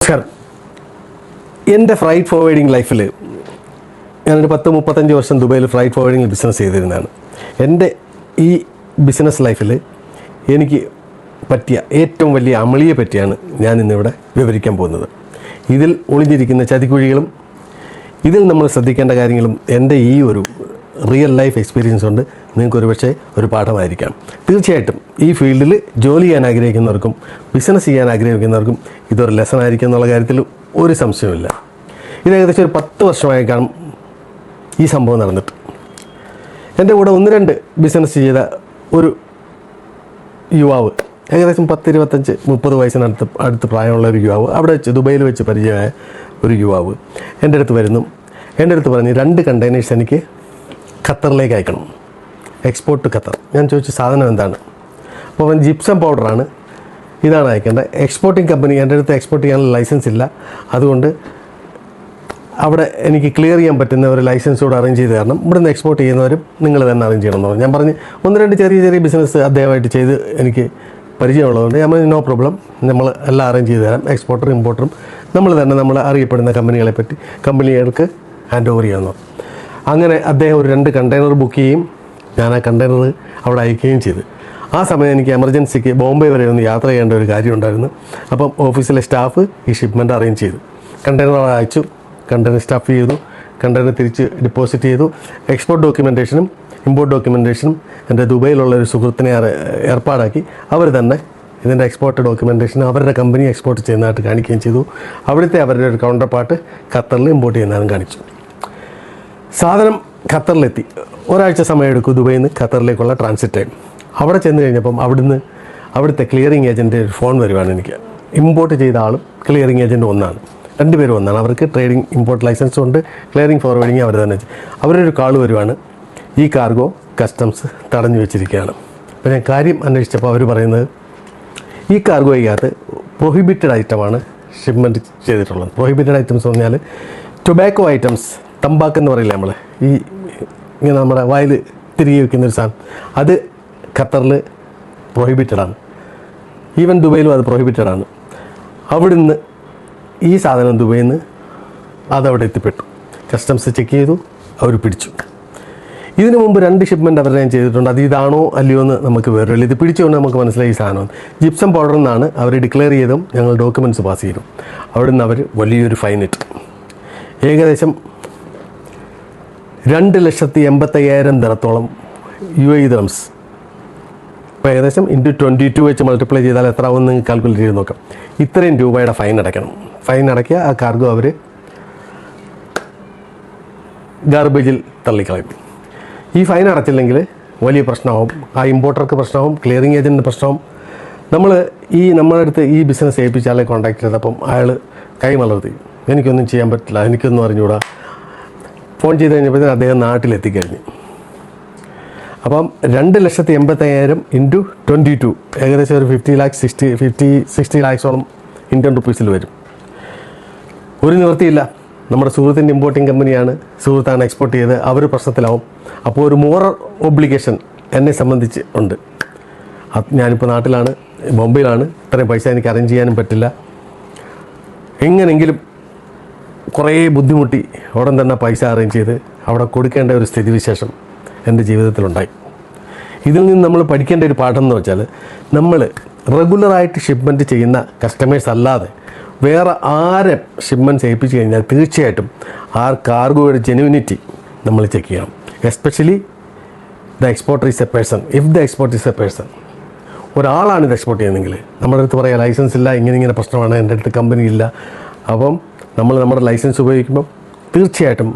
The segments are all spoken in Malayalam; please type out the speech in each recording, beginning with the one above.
നമസ്കാരം. എൻ്റെ ഫ്രൈറ്റ് ഫോർവേഡിങ് ലൈഫിൽ ഞാനൊരു 10-35 വർഷം ദുബൈയിൽ ഫ്രൈറ്റ് ഫോർവേഡിങ്ങിൽ ബിസിനസ് ചെയ്തിരുന്നതാണ്. എൻ്റെ ഈ ബിസിനസ് ലൈഫിൽ എനിക്ക് പറ്റിയ ഏറ്റവും വലിയ അമളിയെ പറ്റിയാണ് ഞാൻ ഇന്നിവിടെ വിവരിക്കാൻ പോകുന്നത്. ഇതിൽ ഒളിഞ്ഞിരിക്കുന്ന ചതിക്കുഴികളും ഇതിൽ നമ്മൾ ശ്രദ്ധിക്കേണ്ട കാര്യങ്ങളും എൻ്റെ ഈ ഒരു റിയൽ ലൈഫ് എക്സ്പീരിയൻസ് കൊണ്ട് നിങ്ങൾക്കൊരു പക്ഷേ ഒരു പാഠമായിരിക്കാം. തീർച്ചയായിട്ടും ഈ ഫീൽഡിൽ ജോലി ചെയ്യാൻ ആഗ്രഹിക്കുന്നവർക്കും ബിസിനസ് ചെയ്യാൻ ആഗ്രഹിക്കുന്നവർക്കും ഇതൊരു ലെസൺ ആയിരിക്കും എന്നുള്ള കാര്യത്തിൽ ഒരു സംശയമില്ല. ഇത് ഏകദേശം ഒരു 10 വർഷമായി കാണും ഈ സംഭവം നടന്നിട്ട്. എൻ്റെ കൂടെ 1-2 ബിസിനസ് ചെയ്ത ഒരു യുവാവ്, ഏകദേശം 10-25-30 വയസ്സിനടുത്ത് പ്രായമുള്ള ഒരു യുവാവ്, അവിടെ വെച്ച് ദുബൈയിൽ വെച്ച് പരിചയമായ ഒരു യുവാവ് എൻ്റെ അടുത്ത് വരുന്നു. എൻ്റെ അടുത്ത് പറഞ്ഞ് 2 കണ്ടെയ്നേഴ്സ് എനിക്ക് ഖത്തറിലേക്ക് അയക്കണം, എക്സ്പോർട്ട് ടു ഖത്തർ. ഞാൻ ചോദിച്ചു സാധനം എന്താണ്? അപ്പോൾ അവൻ ജിപ്സം പൗഡറാണ്, ഇതാണ് അയക്കേണ്ടത്. എക്സ്പോർട്ടിങ് കമ്പനി എൻ്റെ അടുത്ത് എക്സ്പോർട്ട് ചെയ്യാനുള്ള ലൈസൻസ് ഇല്ല, അതുകൊണ്ട് അവിടെ എനിക്ക് ക്ലിയർ ചെയ്യാൻ പറ്റുന്ന ഒരു ലൈസൻസ് കൂടെ അറേഞ്ച് ചെയ്ത് തരണം. ഇവിടുന്ന് എക്സ്പോർട്ട് ചെയ്യുന്നവരും നിങ്ങൾ തന്നെ അറേഞ്ച് ചെയ്യണം എന്ന് പറഞ്ഞു. ഞാൻ പറഞ്ഞ് 1-2 ചെറിയ ബിസിനസ് അദ്ദേഹമായിട്ട് ചെയ്ത് എനിക്ക് പരിചയമുള്ളതുകൊണ്ട് ഞാൻ പറഞ്ഞു നോ പ്രോബ്ലം, നമ്മൾ എല്ലാം അറേഞ്ച് ചെയ്ത് തരാം. എക്സ്പോർട്ടറും ഇമ്പോർട്ടറും നമ്മൾ അറിയപ്പെടുന്ന കമ്പനികളെ പറ്റി കമ്പനികൾക്ക് ഹാൻഡ് ഓവർ ചെയ്യാമെന്ന് പറഞ്ഞു. അങ്ങനെ അദ്ദേഹം ഒരു 2 കണ്ടെയ്നർ ബുക്ക് ചെയ്യുകയും ഞാൻ ആ കണ്ടെയ്നർ അവിടെ അയക്കുകയും ചെയ്തു. ആ സമയം എനിക്ക് എമർജൻസിക്ക് ബോംബെ വരെ ഒന്ന് യാത്ര ചെയ്യേണ്ട ഒരു കാര്യമുണ്ടായിരുന്നു. അപ്പം ഓഫീസിലെ സ്റ്റാഫ് ഈ ഷിപ്മെൻറ്റ് അറേഞ്ച് ചെയ്തു. കണ്ടെയ്നർ അയച്ചു, കണ്ടെയ്നർ സ്റ്റഫ് ചെയ്തു, കണ്ടെയ്നർ തിരിച്ച് ഡിപ്പോസിറ്റ് ചെയ്തു. എക്സ്പോർട്ട് ഡോക്യുമെൻറ്റേഷനും ഇമ്പോർട്ട് ഡോക്യുമെൻറ്റേഷനും എൻ്റെ ദുബൈയിലുള്ള ഒരു സുഹൃത്തിനെ ഏർപ്പാടാക്കി അവർ തന്നെ ഇതിൻ്റെ എക്സ്പോർട്ട് ഡോക്യുമെൻറ്റേഷൻ അവരുടെ കമ്പനി എക്സ്പോർട്ട് ചെയ്യുന്നതായിട്ട് കാണിക്കുകയും ചെയ്തു. അവിടുത്തെ അവരുടെ ഒരു കൗണ്ടർ പാർട്ട് ഖത്തറിൽ ഇമ്പോർട്ട് ചെയ്യുന്നതും കാണിച്ചു. സാധനം ഖത്തറിലെത്തി. ഒരാഴ്ച സമയമെടുക്കും ദുബൈയിൽ നിന്ന് ഖത്തറിലേക്കുള്ള ട്രാൻസിറ്റ് ടൈം. അവിടെ ചെന്ന് കഴിഞ്ഞപ്പം അവിടുത്തെ ക്ലിയറിംഗ് ഏജൻറ്റ് ഒരു ഫോൺ വരുവാണ് എനിക്ക്. ഇമ്പോർട്ട് ചെയ്ത ആളും ക്ലിയറിംഗ് ഏജൻറ്റ് ഒന്നാണ്, 2 പേരും ഒന്നാണ്. അവർക്ക് ട്രേഡിംഗ് ഇമ്പോർട്ട് ലൈസൻസും ഉണ്ട്, ക്ലിയറിംഗ് ഫോർവേഡിങ് അവർ തന്നെ. അവരൊരു കാൾ വരുവാണ്, ഈ കാർഗോ കസ്റ്റംസ് തടഞ്ഞു വെച്ചിരിക്കുകയാണ്. അപ്പോൾ ഞാൻ കാര്യം അന്വേഷിച്ചപ്പോൾ അവർ പറയുന്നത് ഈ കാർഗോയ്ക്കകത്ത് പ്രൊഹിബിറ്റഡ് ഐറ്റമാണ് ഷിപ്മെൻറ്റ് ചെയ്തിട്ടുള്ളത്. പ്രൊഹിബിറ്റഡ് ഐറ്റംസ് എന്ന് പറഞ്ഞാൽ ടൊബാക്കോ ഐറ്റംസ്, തമ്പാക്കെന്ന് പറയില്ല നമ്മൾ, ഈ ഇങ്ങനെ നമ്മുടെ വായിൽ തിരികെ വയ്ക്കുന്നൊരു സാധനം, അത് ഖത്തറിൽ പ്രൊഹിബിറ്റഡാണ്. ഈവൻ ദുബൈയിലും അത് പ്രൊഹിബിറ്റഡാണ്. അവിടുന്ന് ഈ സാധനം ദുബൈയിൽ നിന്ന് അതവിടെ എത്തിപ്പെട്ടു. കസ്റ്റംസ് ചെക്ക് ചെയ്തു, അവർ പിടിച്ചു. ഇതിനു മുമ്പ് 2 ഷിപ്മെൻറ്റ് അവർ ഞാൻ ചെയ്തിട്ടുണ്ട്. അത് ഇതാണോ അല്ലയോ എന്ന് നമുക്ക് വേറെ ഇത് പിടിച്ചുകൊണ്ട് നമുക്ക് മനസ്സിലായി ഈ സാധനം ജിപ്സം പൗഡർ എന്നാണ് അവർ ഡിക്ലെയർ ചെയ്തും ഞങ്ങൾ ഡോക്യുമെൻറ്റ്സ് പാസ് ചെയ്തു. അവിടെ നിന്ന് അവർ വലിയൊരു ഫൈൻ ഇട്ടു. ഏകദേശം 2,85,000 ദിറത്തോളം UAE ദിറംസ്. അപ്പോൾ ഏകദേശം ഇൻറ്റു 22 വെച്ച് മൾട്ടിപ്ലൈ ചെയ്താൽ എത്ര ആവും നിങ്ങൾക്ക് കാൽക്കുലേറ്റ് ചെയ്ത് നോക്കാം. ഇത്രയും രൂപയുടെ ഫൈൻ അടയ്ക്കണം. ഫൈൻ അടയ്ക്കുക, ആ കാർഗോ അവർ ഗാർബേജിൽ തള്ളിക്കളയും. ഈ ഫൈൻ അടച്ചില്ലെങ്കിൽ വലിയ പ്രശ്നമാവും, ആ ഇമ്പോർട്ടർക്ക് പ്രശ്നമാവും, ക്ലിയറിംഗ് ഏജൻറ്റിന് പ്രശ്നമാവും. നമ്മുടെ അടുത്ത് ഈ ബിസിനസ് ഏൽപ്പിച്ച ആളെ കോൺടാക്ട് ചെയ്തപ്പം അയാൾ കൈ മലർത്തി, എനിക്കൊന്നും ചെയ്യാൻ പറ്റില്ല, എനിക്കൊന്നും അറിഞ്ഞുകൂടാ. ഫോൺ ചെയ്ത് കഴിഞ്ഞപ്പോഴത്തേന് അദ്ദേഹം നാട്ടിലെത്തിക്കഴിഞ്ഞു. അപ്പം 2,85,000 ഇൻറ്റു 22 ഏകദേശം ഒരു 50 ലാക്സോളം ഇന്ത്യൻ റുപ്പീസിൽ വരും. ഒരു നിവൃത്തിയില്ല. നമ്മുടെ സുഹൃത്തിൻ്റെ ഇമ്പോർട്ടിങ് കമ്പനിയാണ്, സുഹൃത്താണ് എക്സ്പോർട്ട് ചെയ്ത്, അവർ പ്രശ്നത്തിലാവും. അപ്പോൾ ഒരു മോറൽ ഒബ്ലിഗേഷൻ എന്നെ സംബന്ധിച്ച് ഉണ്ട്. ഞാനിപ്പോൾ നാട്ടിലാണ്, ബോംബെയിലാണ്. ഇത്രയും പൈസ എനിക്ക് അറേഞ്ച് ചെയ്യാനും പറ്റില്ല. എങ്ങനെങ്കിലും കുറേ ബുദ്ധിമുട്ടി ഉടൻ തന്നെ പൈസ അറേഞ്ച് ചെയ്ത് അവിടെ കൊടുക്കേണ്ട ഒരു സ്ഥിതിവിശേഷം എൻ്റെ ജീവിതത്തിലുണ്ടായി. ഇതിൽ നിന്ന് നമ്മൾ പഠിക്കേണ്ട ഒരു പാഠം എന്ന് വെച്ചാൽ, നമ്മൾ റെഗുലറായിട്ട് ഷിപ്മെൻറ്റ് ചെയ്യുന്ന കസ്റ്റമേഴ്സ് അല്ലാതെ വേറെ ആരെ ഷിപ്മെൻറ്റ്സ് ഏൽപ്പിച്ച് കഴിഞ്ഞാൽ തീർച്ചയായിട്ടും ആ കാർഗോയുടെ ജെനുവിനിറ്റി നമ്മൾ ചെക്ക് ചെയ്യണം. Especially the exporter is A person. If the export is A person, ഒരാളാണ് ഇത് എക്സ്പോർട്ട് ചെയ്യുന്നതെങ്കിൽ നമ്മുടെ അടുത്ത് പറയാം ലൈസൻസ് ഇല്ല, ഇങ്ങനെ പ്രശ്നമാണ്, എൻ്റെ അടുത്ത് കമ്പനി ഇല്ല. അപ്പം നമ്മൾ നമ്മുടെ ലൈസൻസ് ഉപയോഗിക്കുമ്പം തീർച്ചയായിട്ടും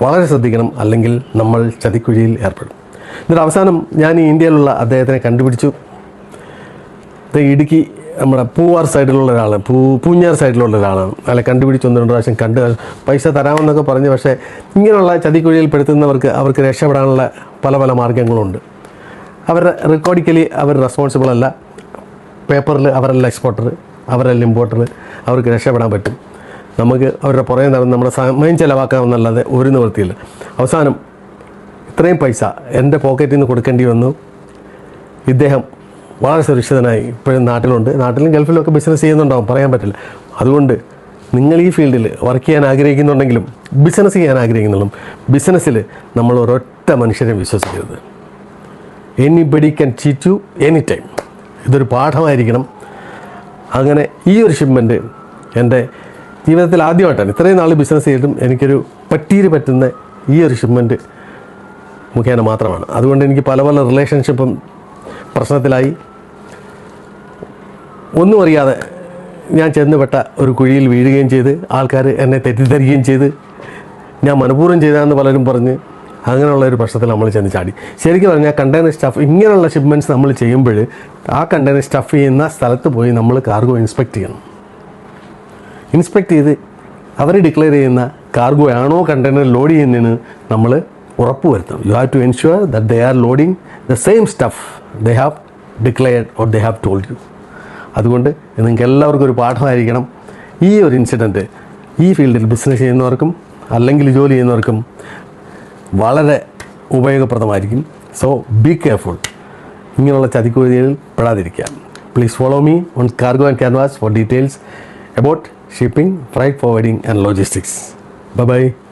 വളരെ ശ്രദ്ധിക്കണം, അല്ലെങ്കിൽ നമ്മൾ ചതിക്കുഴിയിൽ ഏർപ്പെടും. എന്നിട്ട് അവസാനം ഞാൻ ഈ ഇന്ത്യയിലുള്ള അദ്ദേഹത്തിനെ കണ്ടുപിടിച്ചു. ഇടുക്കി നമ്മുടെ പൂവാർ സൈഡിലുള്ള ഒരാളാണ്, പൂഞ്ഞാർ സൈഡിലുള്ള ഒരാളാണ്. അയാളെ കണ്ടുപിടിച്ച് 1-2 പ്രാവശ്യം കണ്ട് പൈസ തരാമെന്നൊക്കെ പറഞ്ഞു. പക്ഷേ ഇങ്ങനെയുള്ള ചതിക്കുഴിയിൽ പെടുത്തുന്നവർക്ക് അവർക്ക് രക്ഷപ്പെടാനുള്ള പല മാർഗ്ഗങ്ങളുണ്ട്. അവരുടെ റെക്കോർഡിക്കലി അവർ റെസ്പോൺസിബിൾ അല്ല. പേപ്പറിൽ അവരല്ല എക്സ്പോർട്ടർ, അവരല്ല ഇമ്പോർട്ടർ. അവർക്ക് രക്ഷപ്പെടാൻ പറ്റും. നമുക്ക് അവരുടെ പുറകെ നടന്ന് നമ്മുടെ സമയം ചിലവാക്കാമെന്നല്ലാതെ ഒരു നിവൃത്തിയില്ല. അവസാനം ഇത്രയും പൈസ എൻ്റെ പോക്കറ്റിൽ നിന്ന് കൊടുക്കേണ്ടി വന്നു. ഇദ്ദേഹം വളരെ സുരക്ഷിതനായി ഇപ്പോഴും നാട്ടിലുണ്ട്. നാട്ടിലും ഗൾഫിലൊക്കെ ബിസിനസ് ചെയ്യുന്നുണ്ടാവും, പറയാൻ പറ്റില്ല. അതുകൊണ്ട് നിങ്ങൾ ഈ ഫീൽഡിൽ വർക്ക് ചെയ്യാൻ ആഗ്രഹിക്കുന്നുണ്ടെങ്കിലും ബിസിനസ് ചെയ്യാൻ ആഗ്രഹിക്കുന്നുള്ളും, ബിസിനസ്സിൽ നമ്മൾ ഒരൊറ്റ മനുഷ്യരെ വിശ്വസിക്കരുത്. Anybody can cheat you any time. ഇതൊരു പാഠമായിരിക്കണം. അങ്ങനെ ഈ ഒരു ഷിപ്മെൻറ്റ് എൻ്റെ ജീവിതത്തിൽ ആദ്യമായിട്ടാണ്, ഇത്രയും നാൾ ബിസിനസ് ചെയ്തിട്ടും എനിക്കൊരു പറ്റുന്ന ഈ ഒരു ഷിപ്മെൻറ്റ് മുഖേന മാത്രമാണ്. അതുകൊണ്ട് എനിക്ക് പല റിലേഷൻഷിപ്പും പ്രശ്നത്തിലായി. ഒന്നും അറിയാതെ ഞാൻ ചെന്നുപെട്ട ഒരു കുഴിയിൽ വീഴുകയും ചെയ്ത് ആൾക്കാർ എന്നെ തെറ്റിദ്ധരിക്കുകയും ചെയ്ത് ഞാൻ മനഃപൂർവ്വം ചെയ്തതെന്ന് പലരും പറഞ്ഞ് അങ്ങനെയുള്ള ഒരു പ്രശ്നത്തിൽ നമ്മൾ ചെന്ന് ചാടി. ശരിക്കും പറഞ്ഞാൽ കണ്ടെയ്നർ സ്റ്റഫ് ഇങ്ങനെയുള്ള ഷിപ്മെൻറ്റ്സ് നമ്മൾ ചെയ്യുമ്പോൾ ആ കണ്ടെയ്നർ സ്റ്റഫ് ചെയ്യുന്ന സ്ഥലത്ത് പോയി നമ്മൾ കാർഗോ ഇൻസ്പെക്റ്റ് ചെയ്യണം. ഇൻസ്പെക്റ്റ് ചെയ്ത് അവർ ഡിക്ലെയർ ചെയ്യുന്ന കാർഗോ ആണോ കണ്ടെയ്നർ ലോഡ് ചെയ്യുന്നതിന് നമ്മൾ ഉറപ്പ് വരുത്തണം. You have to ensure that they are loading the same stuff they have declared or they have told you. അതുകൊണ്ട് നിങ്ങൾക്ക് എല്ലാവർക്കും ഒരു പാഠമായിരിക്കണം. ഈ ഒരു ഇൻസിഡൻറ്റ് ഈ ഫീൽഡിൽ ബിസിനസ് ചെയ്യുന്നവർക്കും അല്ലെങ്കിൽ ജോലി ചെയ്യുന്നവർക്കും വളരെ ഉപയോഗപ്രദമായിരിക്കും. So be careful. ഇങ്ങനെയുള്ള ചതിക്കുഴികളിൽ പെടാതിരിക്കുക. Please follow me on cargo and canvas for details about shipping, freight forwarding and logistics. Bye bye.